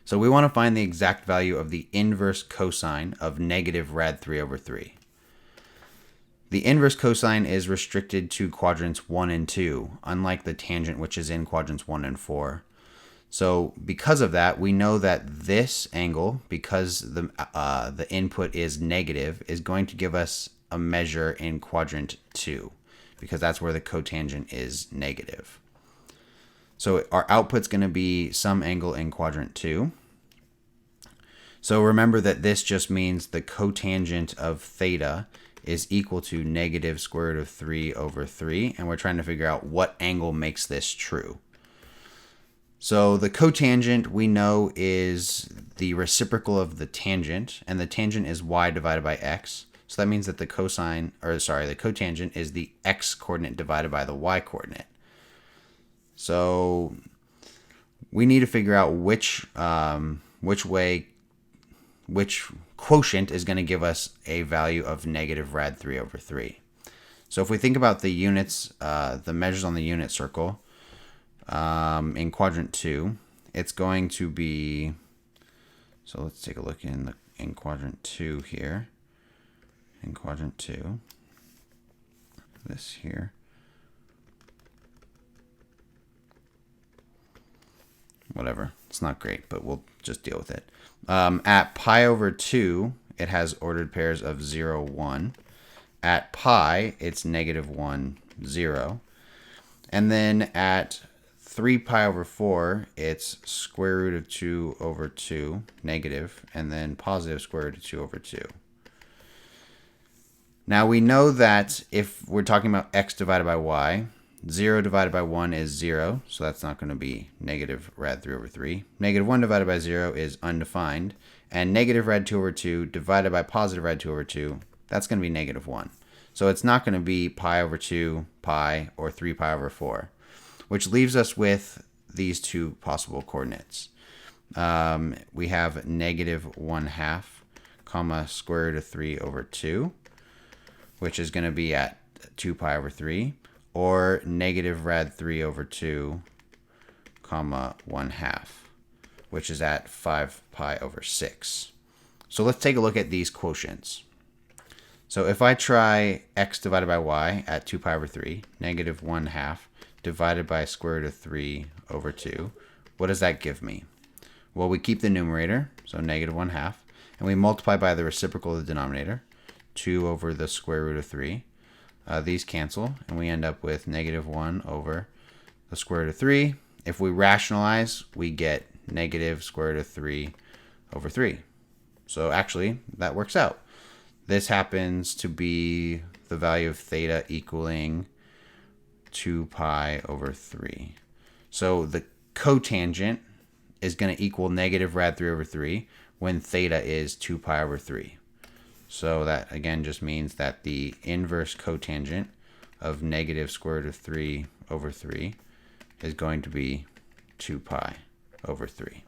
So we want to find the exact value of the inverse cosine of negative rad 3 over 3. The inverse cosine is restricted to quadrants 1 and 2, unlike the tangent, which is in quadrants 1 and 4. So because of that, we know that this angle, because the input is negative, is going to give us a measure in quadrant 2, because that's where the cotangent is negative. So our output's going to be some angle in quadrant 2. So remember that this just means the cotangent of theta is equal to negative square root of 3 over 3, and we're trying to figure out what angle makes this true. So the cotangent we know is the reciprocal of the tangent, and the tangent is y divided by x. So that means that the cotangent is the x coordinate divided by the y coordinate. So we need to figure out which quotient is going to give us a value of negative rad 3 over 3. So if we think about the units, the measures on the unit circle, in quadrant 2, it's going to be, so let's take a look in quadrant 2 here. In quadrant 2, this here. Whatever, it's not great, but we'll just deal with it. At pi over 2, it has ordered pairs of 0, 1. At pi, it's negative 1, 0. And then at 3 pi over 4, it's square root of 2 over 2, negative, and then positive square root of 2 over 2. Now we know that if we're talking about x divided by y, 0 divided by 1 is 0, so that's not going to be negative rad 3 over 3. Negative 1 divided by 0 is undefined, and negative rad 2 over 2 divided by positive rad 2 over 2, that's going to be negative 1. So it's not going to be pi over 2 pi or 3 pi over 4, which leaves us with these two possible coordinates. We have negative 1/2, comma, square root of 3 over 2, which is going to be at 2 pi over 3, or negative rad 3 over 2, comma, 1/2, which is at 5 pi over 6. So let's take a look at these quotients. So if I try x divided by y at 2 pi over 3, negative 1/2 divided by square root of 3 over 2, what does that give me? Well, we keep the numerator, so negative 1/2, and we multiply by the reciprocal of the denominator, 2 over the square root of 3. These cancel, and we end up with negative 1 over the square root of 3. If we rationalize, we get negative square root of 3 over 3. So actually, that works out. This happens to be the value of theta equaling 2 pi over 3. So the cotangent is going to equal negative rad 3 over 3 when theta is 2 pi over 3. So that, again, just means that the inverse cotangent of negative square root of 3 over 3 is going to be 2 pi over 3.